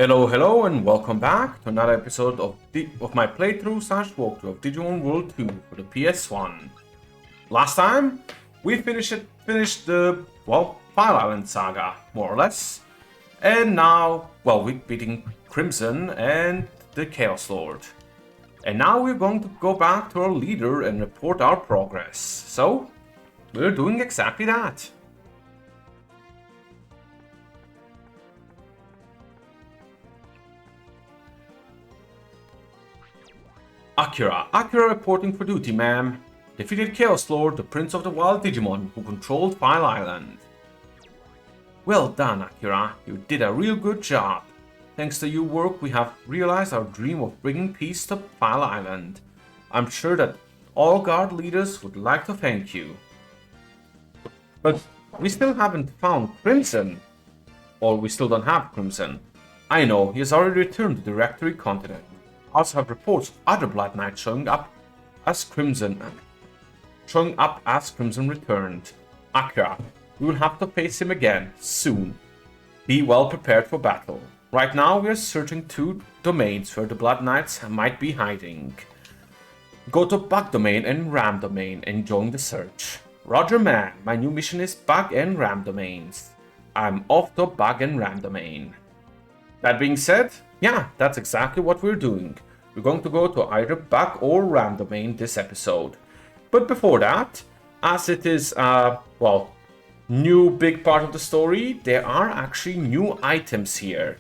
Hello, and welcome back to another episode of my playthrough / walkthrough of Digimon World 2 for the PS1. Last time, we finished the, Fire Island saga, more or less. And now, we're beating Crimson and the Chaos Lord. And now we're going to go back to our leader and report our progress. So, we're doing exactly that. Akira reporting for duty, ma'am. Defeated Chaos Lord, the Prince of the Wild Digimon, who controlled Fire Island. Well done, Akira. You did a real good job. Thanks to your work, we have realized our dream of bringing peace to Fire Island. I'm sure that all guard leaders would like to thank you. But we still haven't found Crimson. Or we still don't have Crimson. I know, he has already returned to the Rectory continent. Also have reports of other Blood Knights showing up as Crimson returned. Akira, we will have to face him again, soon. Be well prepared for battle. Right now we are searching 2 domains where the Blood Knights might be hiding. Go to Bug Domain and Ram Domain and join the search. Roger man, my new mission is Bug and Ram Domains. I'm off to Bug and Ram Domain. That being said, yeah, that's exactly what we're doing. We're going to go to either Bug or Ram Domain this episode. But before that, as it is new big part of the story, there are actually new items here.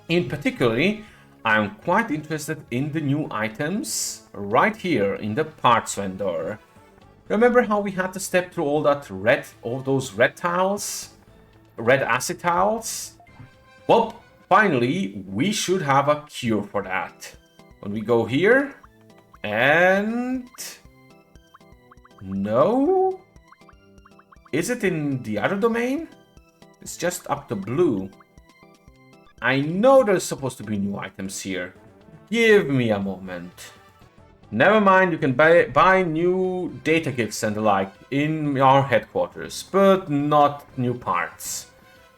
In particularly, I'm quite interested in the new items right here in the parts vendor. Remember how we had to step through all those red tiles? Red acid tiles? Well, finally, we should have a cure for that. When we go here, and... No? Is it in the other domain? It's just up to blue. I know there's supposed to be new items here. Give me a moment. Never mind, you can buy new data kits and the like in our headquarters, but not new parts.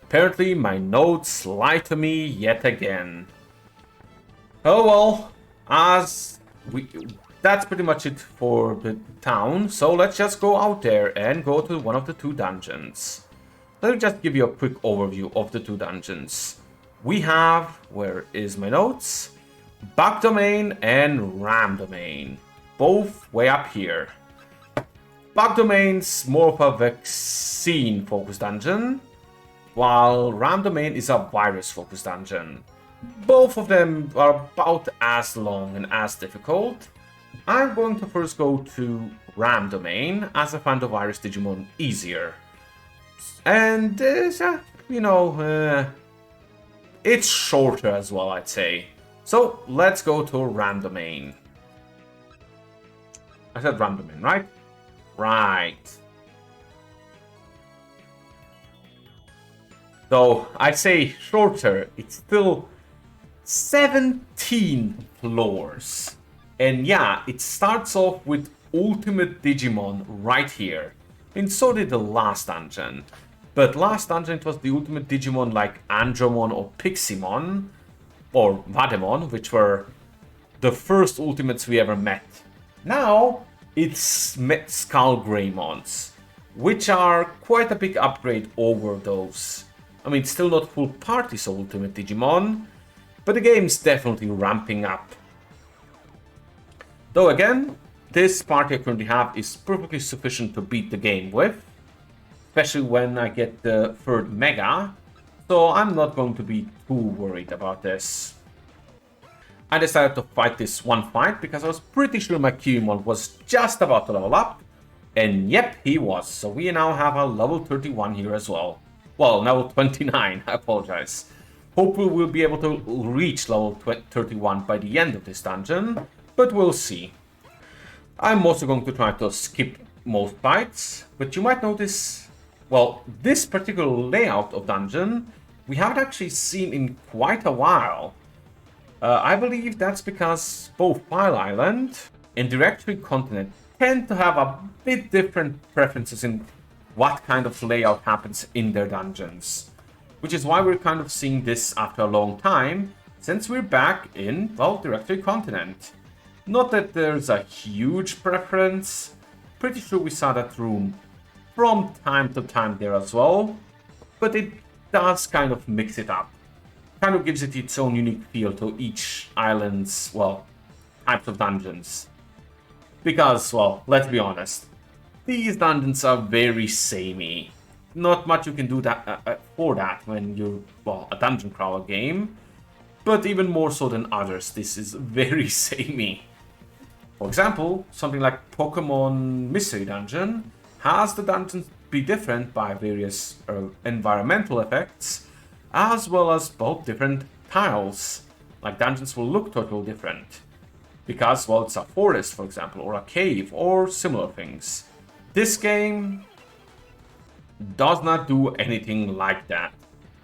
Apparently, my notes lie to me yet again. Oh well, that's pretty much it for the town, so let's just go out there and go to one of the 2 dungeons. Let me just give you a quick overview of the 2 dungeons. We have, where is my notes? Bug Domain and Ram Domain, both way up here. Bug Domain's more of a vaccine-focused dungeon, while Ram Domain is a virus-focused dungeon. Both of them are about as long and as difficult. I'm going to first go to Ram Domain, as I find the virus Digimon easier. And it's shorter as well, I'd say. So let's go to Ram Domain. I said Ram Domain, right? Right. Though I say shorter, it's still 17 floors. And yeah, it starts off with Ultimate Digimon right here. And so did the last dungeon. But last dungeon it was the Ultimate Digimon like Andromon or Piximon. Or Vademon, which were the first Ultimates we ever met. Now, it's Skull Greymons, which are quite a big upgrade over those. I mean, still not full parties of Ultimate Digimon, but the game's definitely ramping up. Though again, this party I currently have is perfectly sufficient to beat the game with, especially when I get the 3rd Mega, so I'm not going to be too worried about this. I decided to fight this one fight because I was pretty sure my Kirimon was just about to level up, and yep, he was, so we now have a level 31 here as well. Well, level 29, I apologize. Hopefully we'll be able to reach level 31 by the end of this dungeon, but we'll see. I'm also going to try to skip most fights, but you might notice, this particular layout of dungeon, we haven't actually seen in quite a while. I believe that's because both Fire Island and the Rectory continent tend to have a bit different preferences in what kind of layout happens in their dungeons. which is why we're kind of seeing this after a long time, since we're back in, well, Directory Continent. Not that there's a huge preference, pretty sure we saw that room from time to time there as well, but it does kind of mix it up. Kind of gives it its own unique feel to each island's, well, types of dungeons. Because, well, let's be honest, these dungeons are very samey. Not much you can do for that when you're, well, a dungeon crawler game, but even more so than others, this is very samey. For example, something like Pokemon Mystery Dungeon has the dungeons be different by various environmental effects, as well as both different tiles. Like dungeons will look totally different. Because, well, it's a forest, for example, or a cave, or similar things. This game does not do anything like that.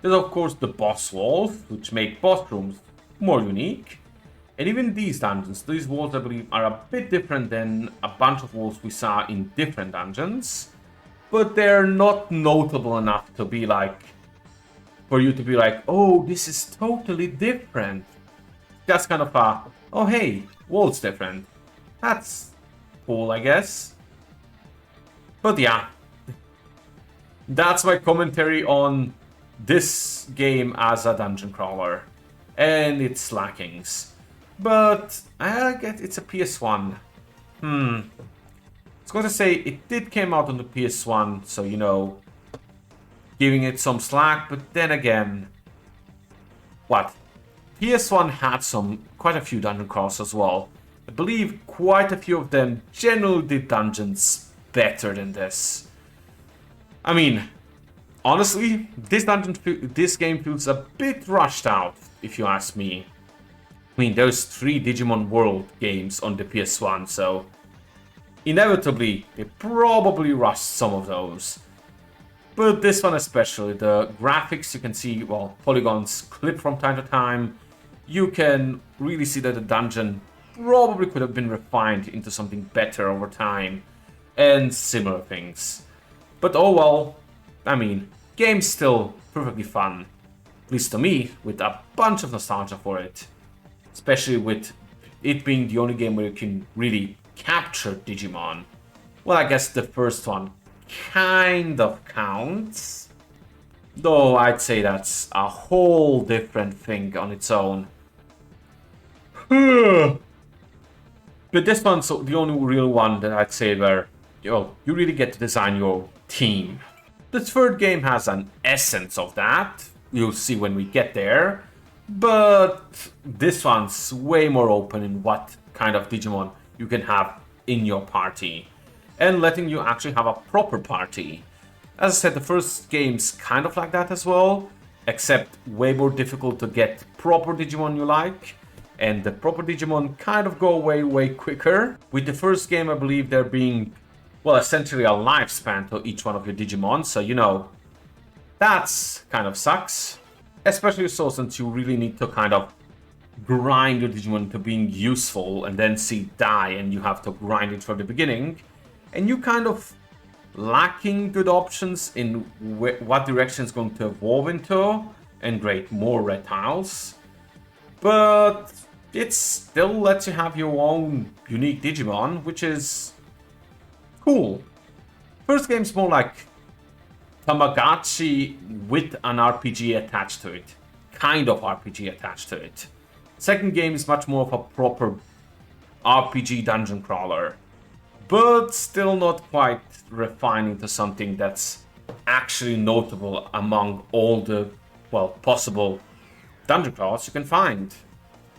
There's of course the boss walls, which make boss rooms more unique. And even these dungeons, these walls I believe are a bit different than a bunch of walls we saw in different dungeons. But they're not notable enough to be like, for you to be like, oh, this is totally different. That's kind of a, oh hey, wall's different. That's cool, I guess. But yeah, that's my commentary on this game as a dungeon crawler and its lackings. But I guess it's a PS1. I was going to say it did came out on the PS1, so you know, giving it some slack. But then again, what? PS1 had quite a few dungeon crawlers as well. I believe quite a few of them generally did dungeons better than this. I mean, honestly, this game feels a bit rushed out, if you ask me. I mean, there's 3 Digimon World games on the PS1, so inevitably, they probably rushed some of those. But this one especially, the graphics you can see, well, polygons clip from time to time. You can really see that the dungeon probably could have been refined into something better over time, and similar things. But oh well, I mean, game's still perfectly fun. At least to me, with a bunch of nostalgia for it. Especially with it being the only game where you can really capture Digimon. Well, I guess the first one kind of counts. Though I'd say that's a whole different thing on its own. But this one's the only real one that I'd say where, you really get to design your team. The third game has an essence of that. You'll see when we get there. But this one's way more open in what kind of Digimon you can have in your party. And letting you actually have a proper party. As I said, the first game's kind of like that as well. Except way more difficult to get proper Digimon you like. And the proper Digimon kind of go away way quicker. With the first game, I believe there being, well, essentially a lifespan to each one of your Digimon. So, you know, that's kind of sucks. Especially so since you really need to kind of grind your Digimon into being useful and then see it die and you have to grind it from the beginning. And you kind of lacking good options in what direction it's going to evolve into. And great, more red tiles. But it still lets you have your own unique Digimon, which is cool. First game's more like Tamagotchi with an RPG attached to it. Kind of RPG attached to it. Second game is much more of a proper RPG dungeon crawler. But still not quite refined into something that's actually notable among all the, well, possible dungeon crawlers you can find.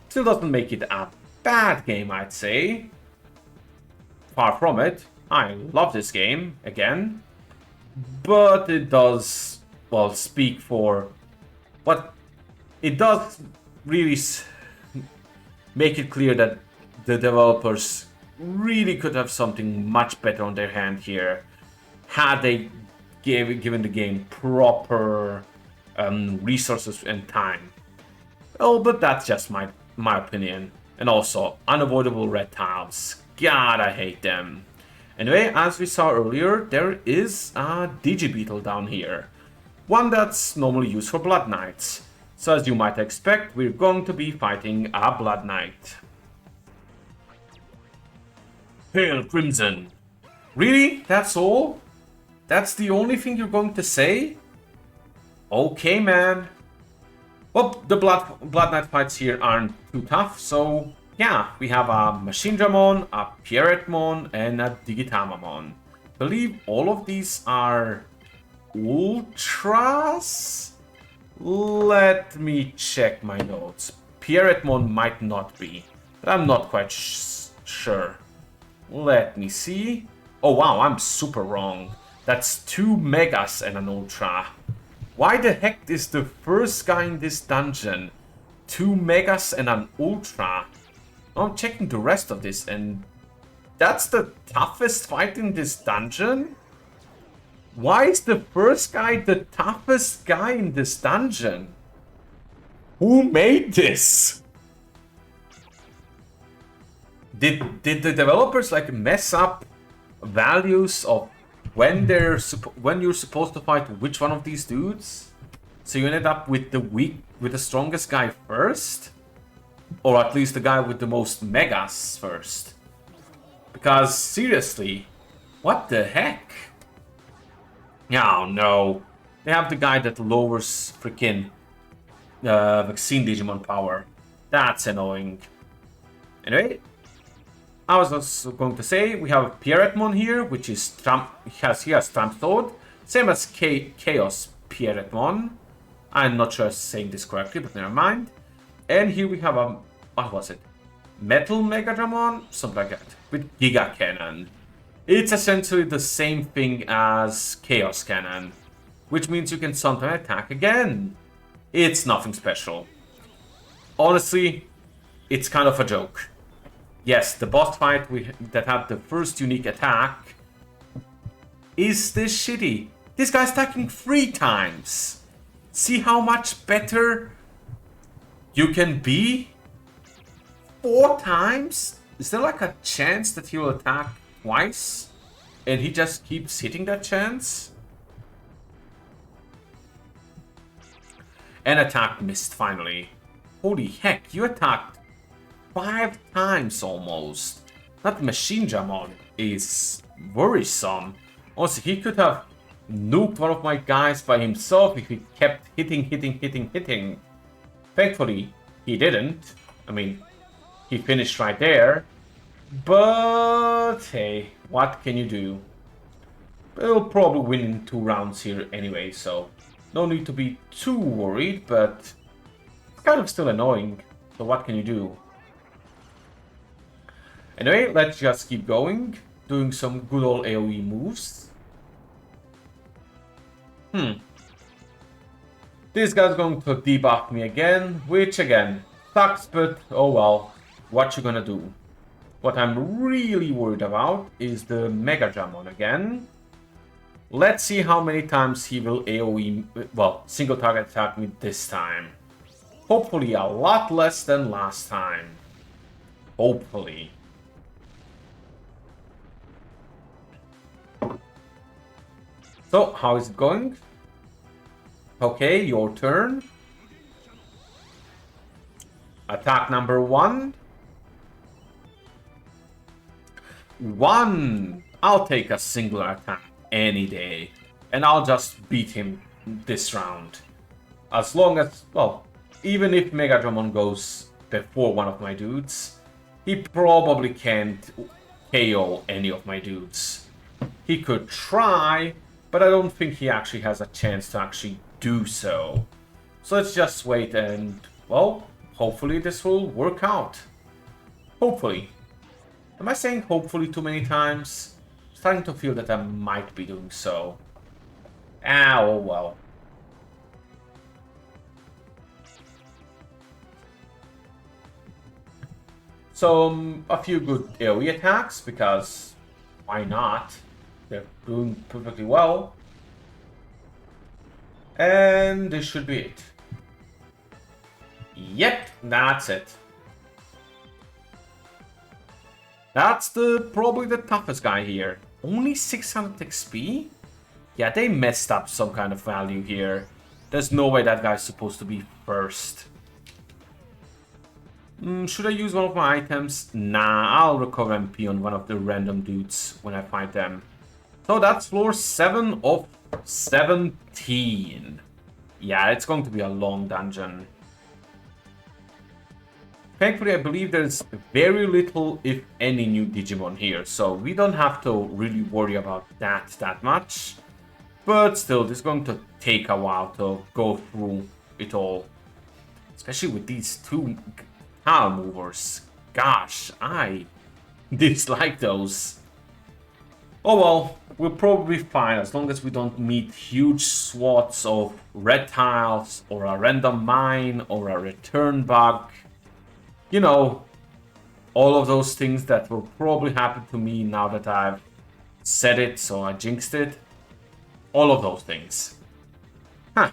Still doesn't make it a bad game, I'd say. Far from it. I love this game, again. But it does, well, speak for what it does really make it clear that the developers really could have something much better on their hand here had they given the game proper resources and time. Oh, but that's just my opinion. And also, unavoidable red tiles. God, I hate them. Anyway, as we saw earlier, there is a Digibeetle down here. one that's normally used for Blood Knights. So as you might expect, we're going to be fighting a Blood Knight. Hail Crimson! Really? That's all? That's the only thing you're going to say? Okay, man. Well, the Blood Knight fights here aren't too tough, so yeah, we have a Machinedramon, a Pierretmon, and a Digitamamon. I believe all of these are Ultras? Let me check my notes. Pierretmon might not be, but I'm not quite sure. Let me see. Oh wow, I'm super wrong. That's 2 Megas and an Ultra. Why the heck is the first guy in this dungeon 2 Megas and an Ultra? I'm checking the rest of this, and that's the toughest fight in this dungeon? Why is the first guy the toughest guy in this dungeon? Who made this? Did the developers like mess up values of when you're supposed to fight which one of these dudes? So you ended up with the strongest guy first? Or at least the guy with the most megas first? Because seriously, what the heck? Oh no. They have the guy that lowers freaking vaccine Digimon power. That's annoying. Anyway, I was also going to say we have Pierretmon here, which is he has Trump Sword, same as Chaos Pierretmon. I'm not sure I'm saying this correctly, but never mind. And here we have a what was it? Metal Megadramon? Something like that. With Giga Cannon. It's essentially the same thing as Chaos Cannon, which means you can sometimes attack again. It's nothing special. Honestly, it's kind of a joke. Yes, the boss fight that had the first unique attack is this shitty. This guy's attacking 3 times. See how much better you can be? 4 times? Is there like a chance that he will attack twice? And he just keeps hitting that chance? An attack missed finally. Holy heck, you attacked 5 times almost. That Machinedramon is worrisome. Also, he could have nuked one of my guys by himself if he kept hitting. Thankfully, he didn't. I mean, he finished right there. But hey, what can you do? We'll probably win in 2 rounds here anyway, so no need to be too worried, but it's kind of still annoying. So what can you do? Anyway, let's just keep going, doing some good old AoE moves. This guy's going to debuff me again, which again, sucks, but oh well, what you gonna do? What I'm really worried about is the Megadramon again. Let's see how many times he will AoE, well, single target attack me this time. Hopefully a lot less than last time. Hopefully. So, how is it going? Okay, your turn. Attack number 1. 1! I'll take a singular attack any day. And I'll just beat him this round. As long as, well, even if Megadramon goes before one of my dudes, he probably can't KO any of my dudes. He could try, but I don't think he actually has a chance to actually do so. So let's just wait and, well, hopefully this will work out. Hopefully. Am I saying hopefully too many times? I'm starting to feel that I might be doing so. Ah, oh well. So, a few good AoE attacks, because why not? They're doing perfectly well. And this should be it. Yep, that's it. That's probably the toughest guy here. Only 600 XP? Yeah, they messed up some kind of value here. There's no way that guy's supposed to be first. Should I use one of my items? Nah, I'll recover MP on one of the random dudes when I fight them. So that's floor 7 of 17. Yeah, it's going to be a long dungeon. Thankfully, I believe there's very little, if any, new Digimon here, so we don't have to really worry about that much. But still, this is going to take a while to go through it all. Especially with these two power movers. Gosh, I dislike those. Oh well, we'll probably be fine as long as we don't meet huge swaths of red tiles, or a random mine, or a return bug. You know, all of those things that will probably happen to me now that I've said it, so I jinxed it. All of those things. Huh.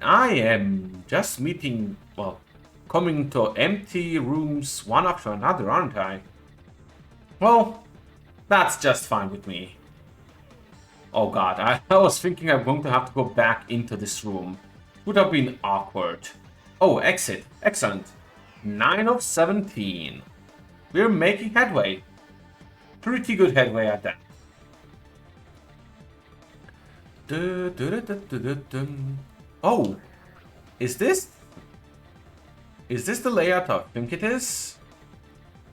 I am just meeting, well, coming to empty rooms one after another, aren't I? Well, that's just fine with me. Oh god, I was thinking I'm going to have to go back into this room. Would have been awkward. Oh, exit. Excellent. 9 of 17. We're making headway. Pretty good headway at that. Oh, is this the layout I think it is?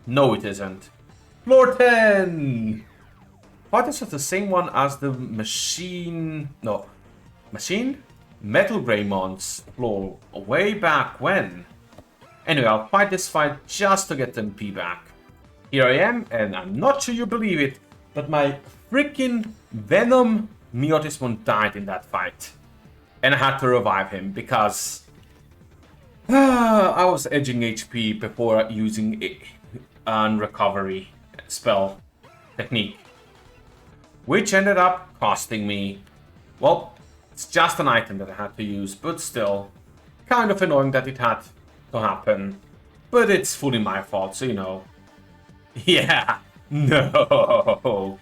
No, it isn't. Floor 10! What is it the same one as the machine? No, machine? Metal Greymon's floor way back when. Anyway, I'll fight this fight just to get the MP back. Here I am, and I'm not sure you believe it, but my freaking Venom Miotismon died in that fight. And I had to revive him because I was edging HP before using a recovery spell technique. Which ended up costing me, well, it's just an item that I had to use, but still, kind of annoying that it had to happen. But it's fully my fault, so you know. Yeah, no.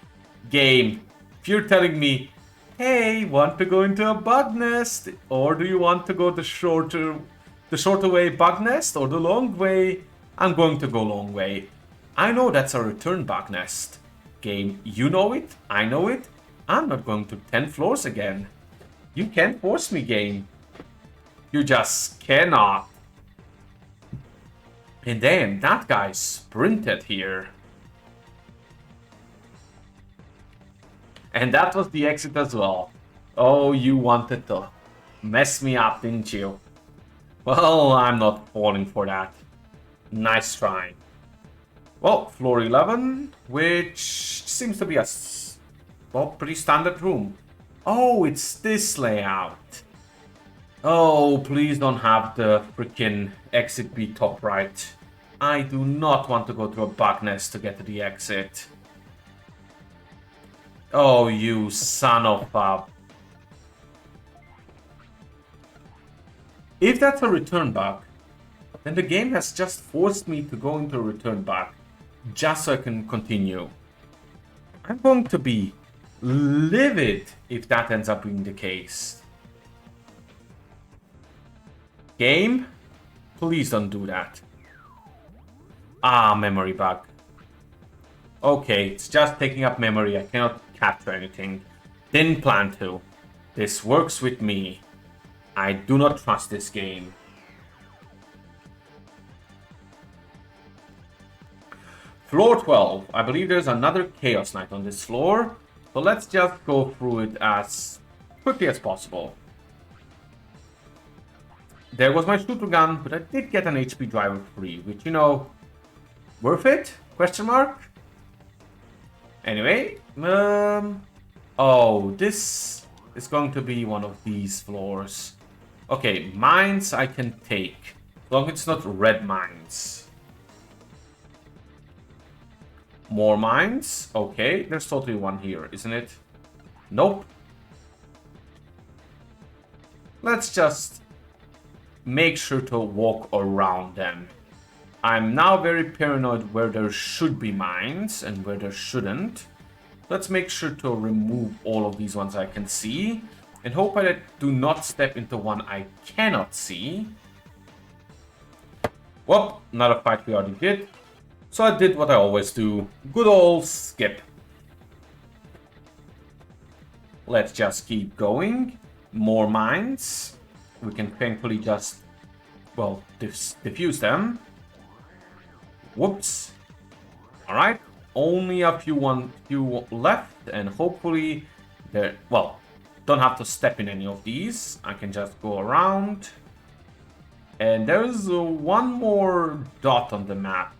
Game, if you're telling me, hey, want to go into a bug nest? Or do you want to go the shorter way bug nest or the long way? I'm going to go long way. I know that's a return bug nest. Game, you know it, I know it. I'm not going to 10 floors again. You can't force me, game. You just cannot. And then that guy sprinted here. And that was the exit as well. Oh, you wanted to mess me up, didn't you? Well, I'm not falling for that. Nice try. Well, floor 11, which seems to be a pretty standard room. Oh, it's this layout. Oh, please don't have the freaking exit be top right. I do not want to go through a bug nest to get to the exit. Oh, you son of a... If that's a return bug, then the game has just forced me to go into a return bug, just so I can continue. I'm going to be livid if that ends up being the case. Game, please don't do that. Ah, memory bug. Okay, it's just taking up memory. I cannot capture anything. Didn't plan to. This works with me. I do not trust this game. Floor 12. I believe there's another Chaos Knight on this floor. So let's just go through it as quickly as possible. There was my shooter gun, but I did get an HP driver free, which, you know, worth it? Question mark? Anyway, oh, this is going to be one of these floors. Okay, mines I can take, as long as it's not red mines. More mines? Okay, there's totally one here, isn't it? Nope. Let's just make sure to walk around them. I'm now very paranoid where there should be mines and where there shouldn't. Let's make sure to remove all of these ones I can see. And hope I do not step into one I cannot see. Whoop, another fight we already did. So I did what I always do. Good old skip. Let's just keep going. More mines. We can thankfully just, well, diffuse them. Whoops. Alright. Only a few left. And hopefully, well, don't have to step in any of these. I can just go around. And there's one more dot on the map.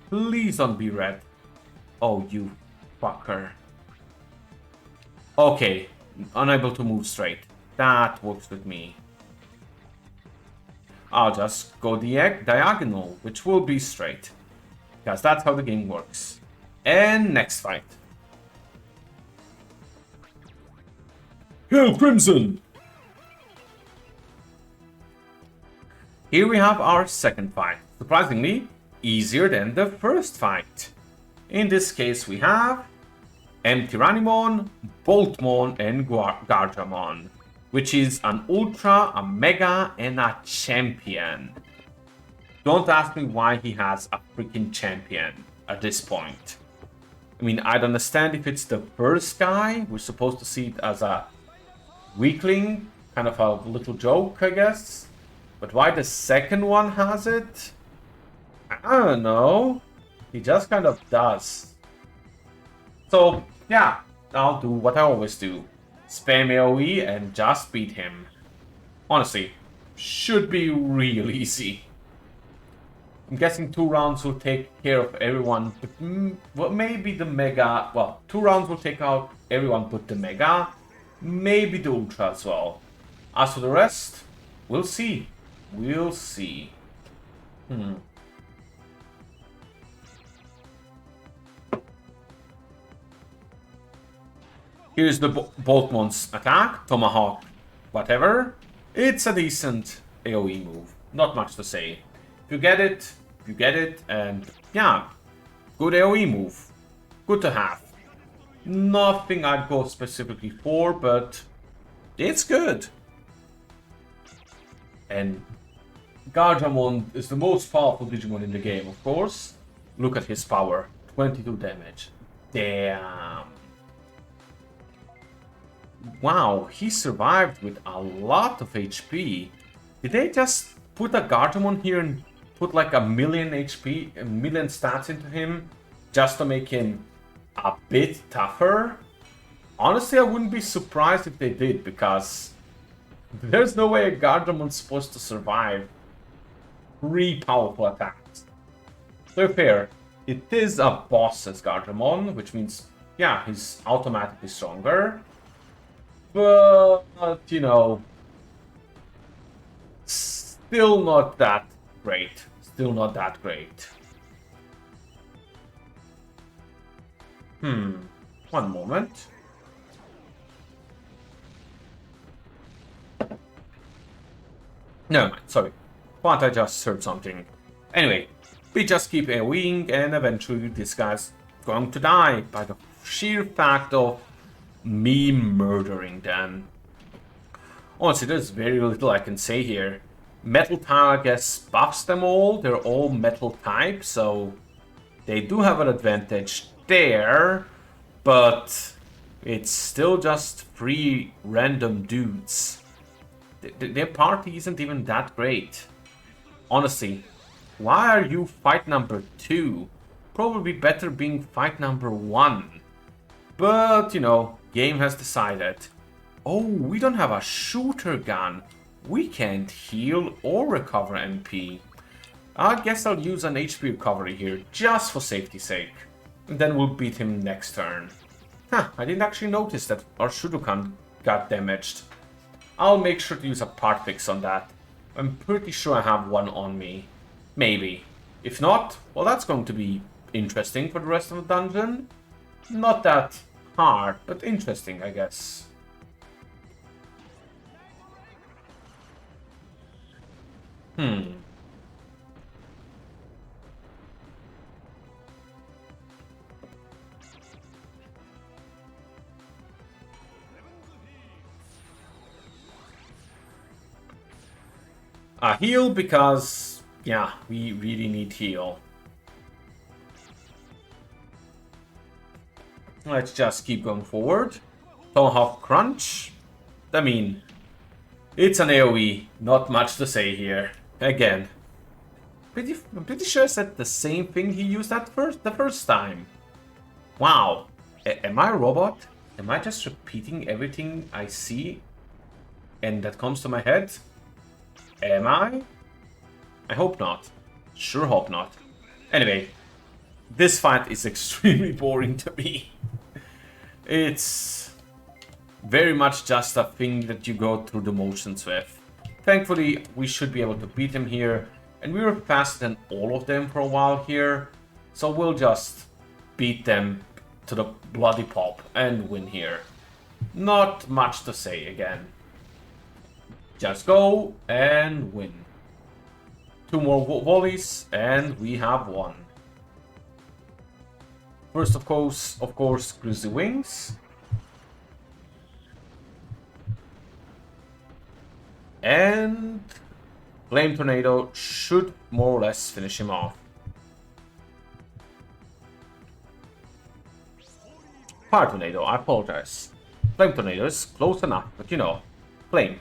Please don't be red. Oh, you fucker. Okay, unable to move straight. That works with me. I'll just go diagonal, which will be straight. Because that's how the game works. And next fight. Hail Crimson! Here we have our second fight. Surprisingly, easier than the first fight. In this case we have Tyranimon, Boltmon, and Garjamon, which is an Ultra, a Mega, and a Champion. Don't ask me why he has a freaking Champion at this point. I mean, I'd understand if it's the first guy, we're supposed to see it as a weakling, kind of a little joke, I guess. But why the second one has it? I don't know. He just kind of does. So, yeah, I'll do what I always do. Spam AoE and just beat him. Honestly, should be real easy. I'm guessing 2 rounds will take care of everyone, but well, maybe the Mega... Well, 2 rounds will take out everyone but the Mega. Maybe the Ultra as well. As for the rest, we'll see. We'll see. Here's the Boltmon's attack, Tomahawk, whatever. It's a decent AoE move. Not much to say. If you get it, you get it, and yeah, good AoE move. Good to have. Nothing I'd go specifically for, but it's good. And Garjamon is the most powerful Digimon in the game, of course. Look at his power. 22 damage. Damn. Wow, he survived with a lot of HP. Did they just put a Garjamon here and put like a million HP, a million stats into him just to make him a bit tougher? Honestly, I wouldn't be surprised if they did, because there's no way a Garjamon's supposed to survive 3 powerful attacks. So fair, it is a boss's Garjamon, which means, yeah, he's automatically stronger. But, you know, still not that great. Still not that great. One moment. Never mind, sorry. Thought I just heard something. Anyway, we just keep AoEing and eventually this guy's going to die by the sheer fact of me murdering them. Honestly, there's very little I can say here. Metal type, I guess, buffs them all. They're all metal type, so they do have an advantage there. But it's still just 3 random dudes. Their party isn't even that great. Honestly, why are you fight number 2? Probably better being fight number 1. But, you know, game has decided. Oh, we don't have a shooter gun. We can't heal or recover MP. I guess I'll use an HP recovery here, just for safety's sake. And then we'll beat him next turn. Huh, I didn't actually notice that our Shudokan got damaged. I'll make sure to use a part fix on that. I'm pretty sure I have one on me. Maybe. If not, well, that's going to be interesting for the rest of the dungeon. Not that hard, but interesting, I guess. A heal because, yeah, we really need heal. Let's just keep going forward. Tomahawk Crunch. I mean, it's an AoE. Not much to say here. Again. I'm pretty sure I said the same thing he used the first time. Wow. Am I a robot? Am I just repeating everything I see and that comes to my head? Am I? I hope not. Sure hope not. Anyway, this fight is extremely boring to me. It's very much just a thing that you go through the motions with. Thankfully, we should be able to beat him here. And we were faster than all of them for a while here. So we'll just beat them to the bloody pulp and win here. Not much to say again. Just go and win. 2 more volleys and we have won. First, of course, Grizzly Wings. And Flame Tornado should more or less finish him off. Fire Tornado, I apologize. Flame Tornado is close enough, but you know, Flame.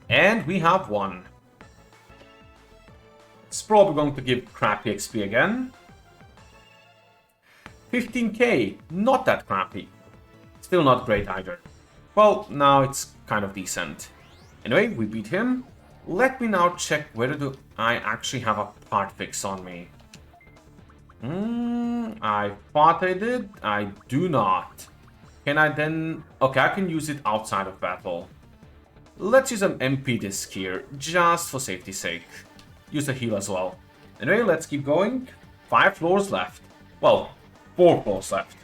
And we have won. It's probably going to give crappy XP again. 15k, not that crappy. Still not great either. Well, now it's kind of decent. Anyway, we beat him. Let me now check whether do I actually have a part fix on me. I thought I did. I do not. Can I then... Okay, I can use it outside of battle. Let's use an MP disc here, just for safety's sake. Use a heal as well. Anyway, let's keep going. 5 floors left. Well, 4 floors left.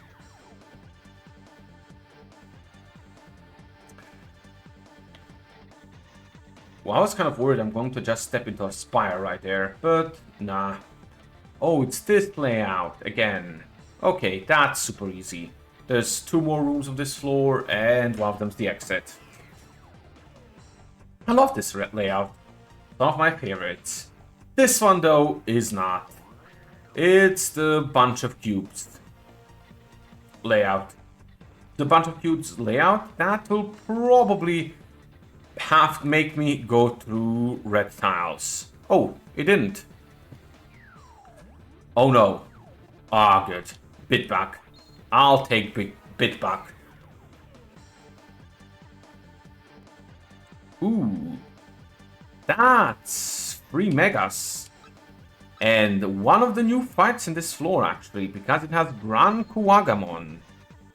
Well, I was kind of worried I'm going to just step into a spire right there, but nah. Oh, it's this layout again. Okay, that's super easy. There's 2 more rooms of this floor, and one of them's the exit. I love this layout. One of my favorites. This one, though, is not. It's the bunch of cubes layout. The bunch of cubes layout, that will probably have to make me go through red tiles. Oh, it didn't. Oh no. Ah, good. Bit back. I'll take bit back. Ooh. That's 3 megas. And one of the new fights in this floor, actually, because it has Gran Kuwagamon.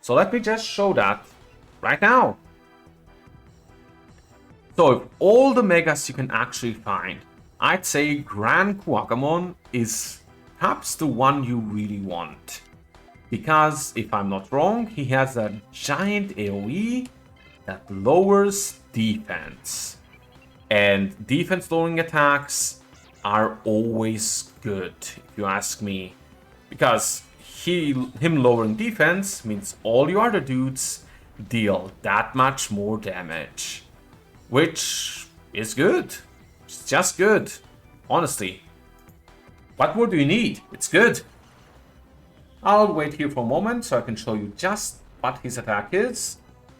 So let me just show that right now. So if all the megas you can actually find, I'd say Gran Kuwagamon is perhaps the one you really want. Because, if I'm not wrong, he has a giant AoE that lowers defense. And defense lowering attacks are always good, if you ask me. Because him lowering defense means all your other dudes deal that much more damage. Which is good. It's just good. Honestly. What more do you need? It's good. I'll wait here for a moment so I can show you just what his attack is.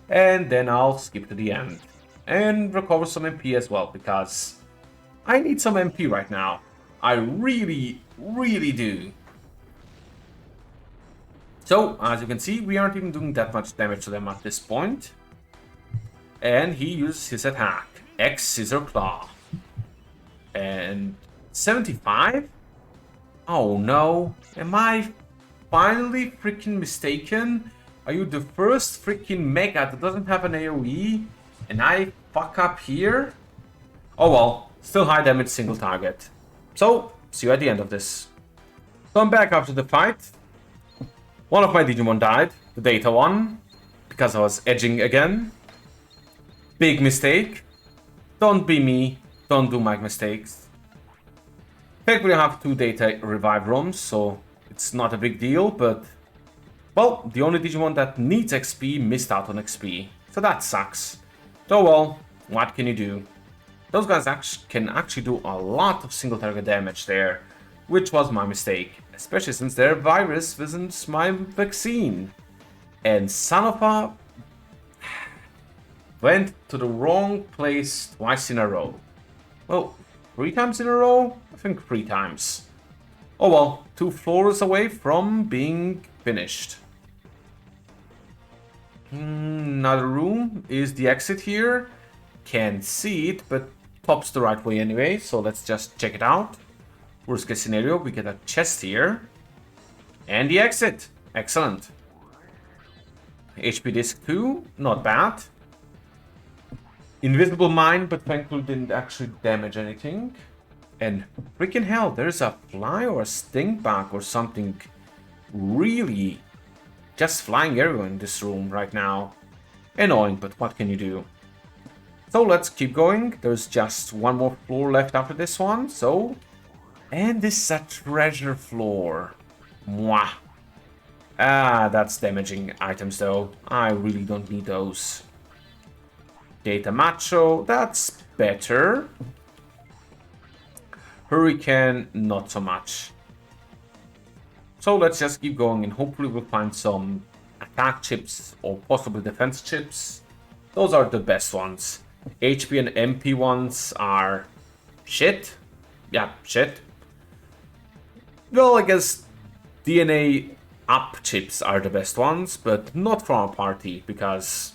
And then I'll skip to the end. And recover some MP as well, because I need some MP right now. I really, really do. So, as you can see, we aren't even doing that much damage to them at this point. And he uses his attack, X Scissor Claw. And 75? Oh no, am I finally freaking mistaken? Are you the first freaking mega that doesn't have an AoE? And I fuck up here? Oh well, still high damage single target. So, see you at the end of this. So I'm back after the fight. One of my Digimon died, the data one, because I was edging again. Big mistake. Don't be me, don't do my mistakes. Thankfully I have 2 data revive rooms, so it's not a big deal, but... Well, the only Digimon that needs XP missed out on XP, so that sucks. So well, what can you do? Those guys can actually do a lot of single target damage there, which was my mistake, especially since their virus wasn't my vaccine. And son of a went to the wrong place twice in a row. Well, 3 times in a row? I think 3 times. Oh well, 2 floors away from being finished. Another room is the exit here. Can't see it, but top's the right way anyway, so let's just check it out. Worst case scenario, we get a chest here. And the exit. Excellent. HP disc 2, not bad. Invisible mine, but thankfully didn't actually damage anything. And freaking hell, there's a fly or a stink bug or something really just flying everywhere in this room right now. Annoying, but what can you do? So let's keep going. There's just one more floor left after this one, so... And this is a treasure floor. Mwah. Ah, that's damaging items though. I really don't need those. Data Macho, that's better. Hurricane, not so much. So let's just keep going and hopefully we'll find some attack chips or possibly defense chips. Those are the best ones. HP and MP ones are shit. Yeah, shit. Well, I guess DNA up chips are the best ones, but not from our party because,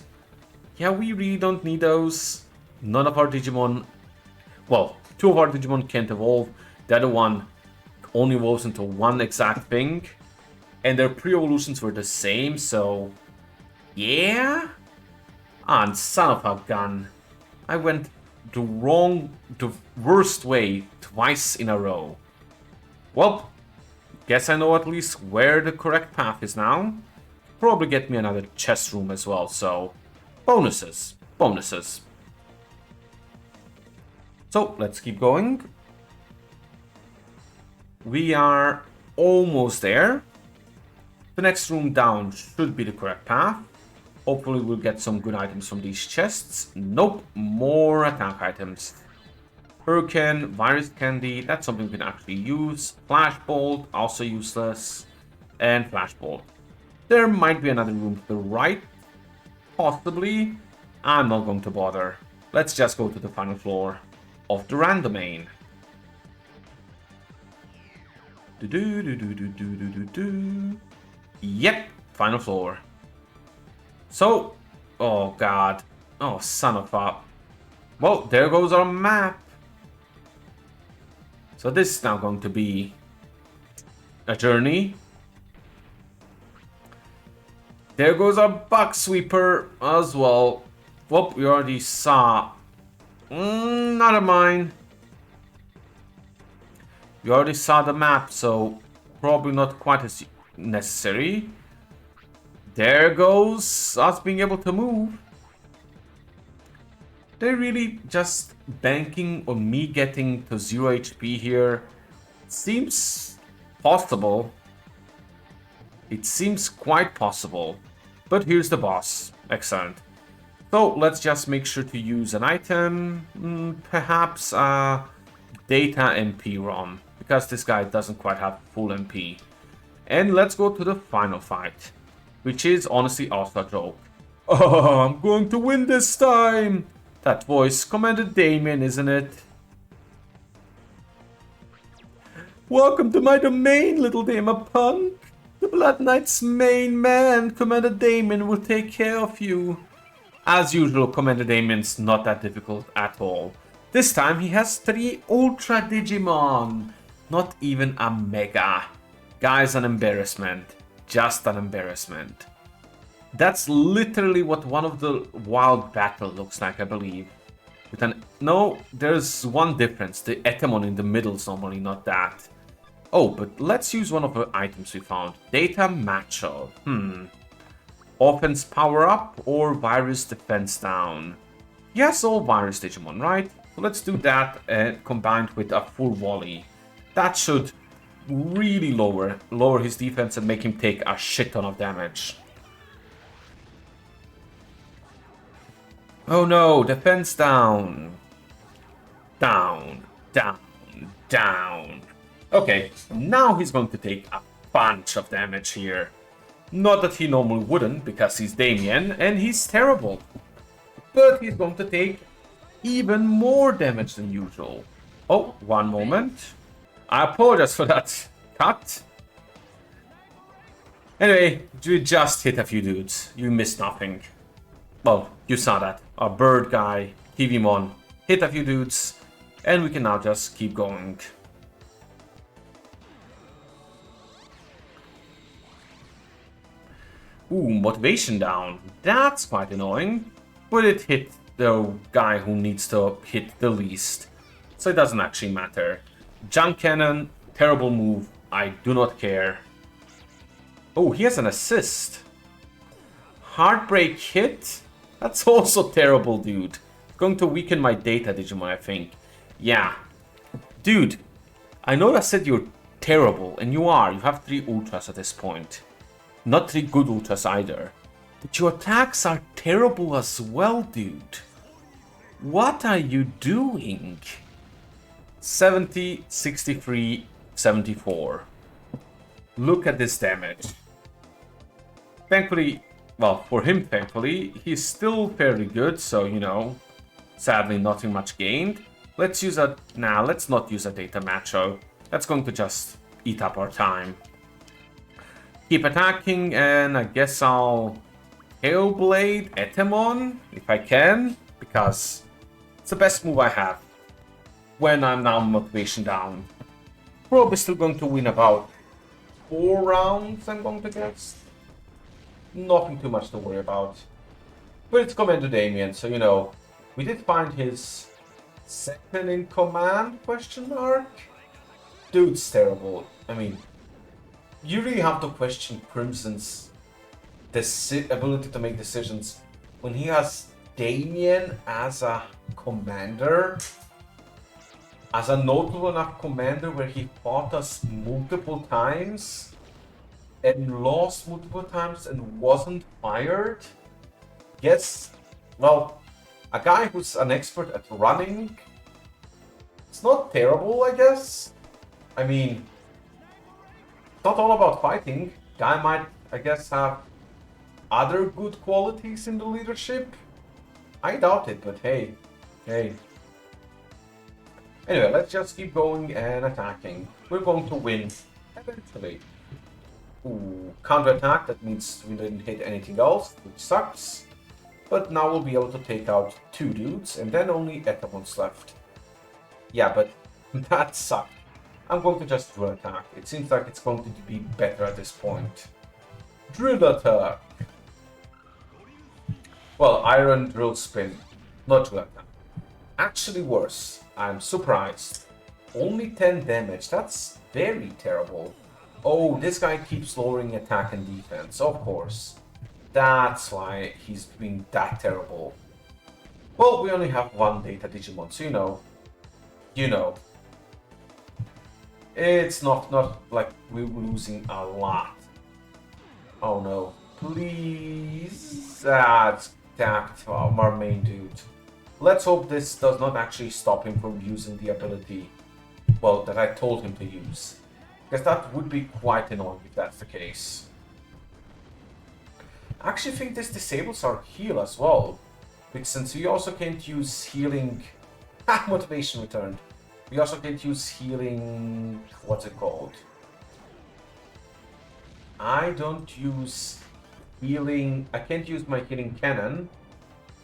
yeah, we really don't need those. None of our Digimon, well, 2 of our Digimon can't evolve. The other one only evolves into one exact thing, and their pre-evolutions were the same, so yeah. And son of a gun, I went the worst way twice in a row. Well, guess I know at least where the correct path is now. Probably get me another chest room as well, so bonuses, bonuses. So let's keep going. We are almost there. The next room down should be the correct path. Hopefully we'll get some good items from these chests. Nope, more attack items. Hurricane, Virus Candy, that's something we can actually use. Flash Bolt, also useless. And Flash Bolt. There might be another room to the right. Possibly. I'm not going to bother. Let's just go to the final floor of the random domain. Yep, final floor. So, oh god. Oh, son of a... Well, there goes our map. So this is now going to be a journey. There goes our bug sweeper as well. Whoop, we already saw. Never mind. We already saw the map, so probably not quite as necessary. There goes us being able to move. They're really just banking on me getting to 0 HP here. Seems possible. It seems quite possible. But here's the boss. Excellent. So let's just make sure to use an item. Perhaps a data MP ROM. Because this guy doesn't quite have full MP. And let's go to the final fight. Which is honestly also a joke. Oh, I'm going to win this time! That voice, Commander Damien, isn't it? Welcome to my domain, little Dama punk. The Blood Knight's main man, Commander Damien, will take care of you. As usual, Commander Damien's not that difficult at all. This time he has 3 Ultra Digimon. Not even a Mega. Guys, an embarrassment. Just an embarrassment. That's literally what one of the wild battle looks like, I believe. With an... No, there's one difference. The Etemon in the middle is normally not that. Oh, but let's use one of the items we found. Data Macho. Offense power up or virus defense down? Yes, all virus Digimon, right? So let's do that combined with a full volley. That should really lower his defense and make him take a shit ton of damage. Oh no, defense down. Down, down, down. Okay, now he's going to take a bunch of damage here. Not that he normally wouldn't, because he's Damien, and he's terrible. But he's going to take even more damage than usual. Oh, one moment. I apologize for that cut. Anyway, you just hit a few dudes. You missed nothing. Well, you saw that. Our bird guy, Digimon, hit a few dudes. And we can now just keep going. Ooh, motivation down. That's quite annoying. But it hit the guy who needs to hit the least. So it doesn't actually matter. Jump cannon, terrible move. I do not care. Oh, he has an assist. Heartbreak hit? That's also terrible, dude. Going to weaken my data Digimon, I think. Yeah. Dude, I know I said you're terrible, and you are. You have 3 ultras at this point. Not 3 good ultras either. But your attacks are terrible as well, dude. What are you doing? 70, 63, 74. Look at this damage. Thankfully, well, for him, thankfully, he's still fairly good, so, you know, sadly, nothing much gained. Let's use a... Nah, let's not use a data macho. That's going to just eat up our time. Keep attacking, and I guess I'll Hailblade Etemon, if I can, because it's the best move I have when I'm now motivation down. Probably still going to win about 4 rounds, I'm going to guess. Nothing too much to worry about. But it's Commander Damien, so, you know, we did find his second in command, question mark? Dude's terrible. I mean, you really have to question Crimson's ability to make decisions when he has Damien as a commander, as a notable enough commander where he fought us multiple times and lost multiple times and wasn't fired. Yes, well, a guy who's an expert at running, it's not terrible, I guess. I mean, it's not all about fighting. Guy might, I guess, have other good qualities in the leadership. I doubt it, but hey, hey. Anyway, let's just keep going and attacking. We're going to win eventually. Ooh, counterattack, that means we didn't hit anything else, which sucks. But now we'll be able to take out 2 dudes, and then only Etamons left. Yeah, but that sucked. I'm going to just drill attack. It seems like it's going to be better at this point. Drill attack! Well, iron drill spin, not drill attack. Actually worse. I'm surprised. Only 10 damage, that's very terrible. Oh, this guy keeps lowering attack and defense, of course. That's why he's being that terrible. Well, we only have 1 data Digimon, so you know. It's not like we're losing a lot. Oh no, please. That's attacked our main dude. Let's hope this does not actually stop him from using the ability, well, that I told him to use. Because that would be quite annoying if that's the case. I actually think this disables our heal as well. Because since we also can't use healing... motivation returned. We also can't use healing... What's it called? I don't use healing... I can't use my healing cannon.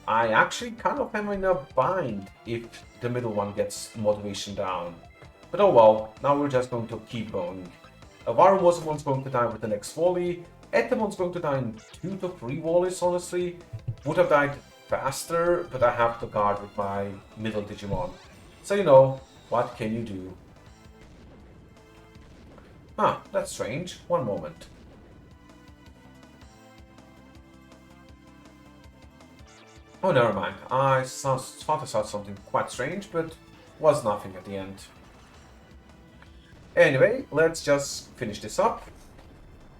I actually kind of am in a bind if the middle one gets motivation down. But oh well, now we're just going to keep going. Varumozamon's going to die with the next volley. Etamon's going to die in 2 to 3 volleys, honestly. Would have died faster, but I have to guard with my middle Digimon. So you know, what can you do? Ah, that's strange. One moment. Oh, never mind. I thought I saw something quite strange, but was nothing at the end. Anyway, let's just finish this up.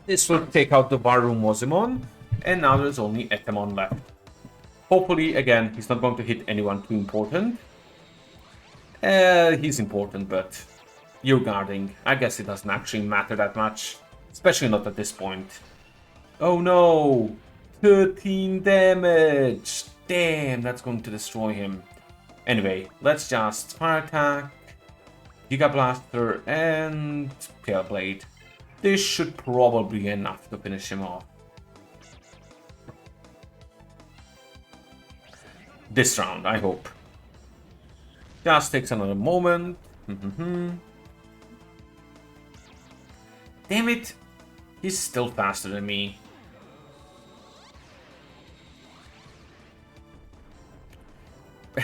This will take out the Varumozamon, and now there's only Etemon left. Hopefully, again, he's not going to hit anyone too important. He's important, but you're guarding. I guess it doesn't actually matter that much. Especially not at this point. Oh no! 13 damage! Damn, that's going to destroy him. Anyway, let's just Fire Attack, Giga Blaster, and Pale Blade. This should probably be enough to finish him off. This round, I hope. Just takes another moment. Damn it! He's still faster than me.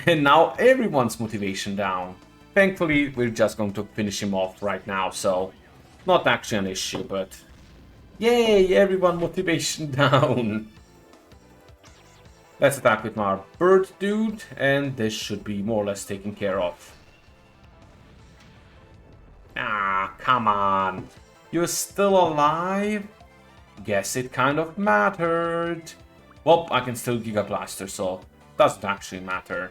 And now everyone's motivation down. Thankfully, we're just going to finish him off right now, so not actually an issue, but yay, everyone motivation down. Let's attack with our bird dude, and this should be more or less taken care of. Ah, come on. You're still alive? Guess it kind of mattered. Well, I can still Giga Blaster, so doesn't actually matter.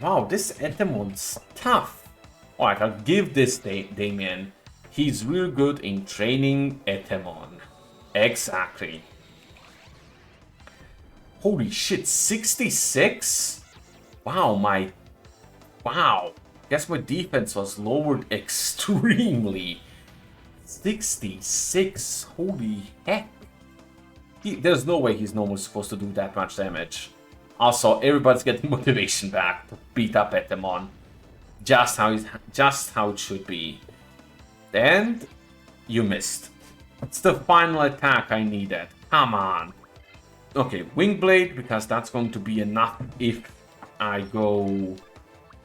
Wow, this Etemon's tough. Alright, I'll give this Damien. He's real good in training Etemon. Exactly. Holy shit, 66? Wow, guess my defense was lowered extremely. 66, holy heck. There's no way he's normally supposed to do that much damage. Also, everybody's getting motivation back to beat up Etemon. Just how it should be. And you missed. It's the final attack I needed. Come on. Okay, Wing Blade, because that's going to be enough if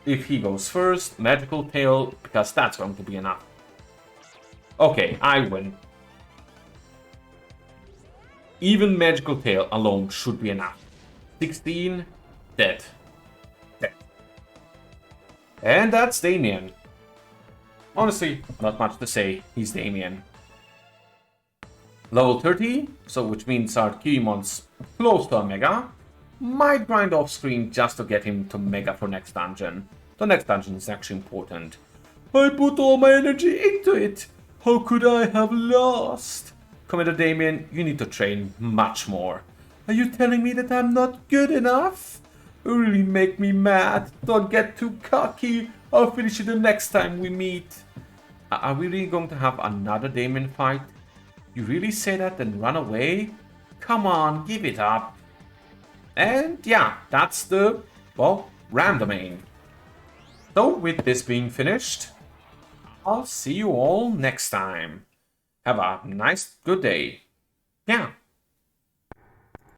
he goes first. Magical Tail, because that's going to be enough. Okay, I win. Even Magical Tail alone should be enough. 16, dead. Dead. And that's Damien. Honestly, not much to say. He's Damien. Level 30, so which means our Kiwimon's close to a Mega. Might grind off screen just to get him to Mega for next dungeon. The next dungeon is actually important. I put all my energy into it. How could I have lost? Commander Damien, you need to train much more. Are you telling me that I'm not good enough? You really make me mad. Don't get too cocky. I'll finish it the next time we meet. Are we really going to have another Damien fight? You really say that and run away? Come on, give it up. And yeah, that's the, well, Ram domain. So with this being finished, I'll see you all next time. Have a nice, good day. Yeah.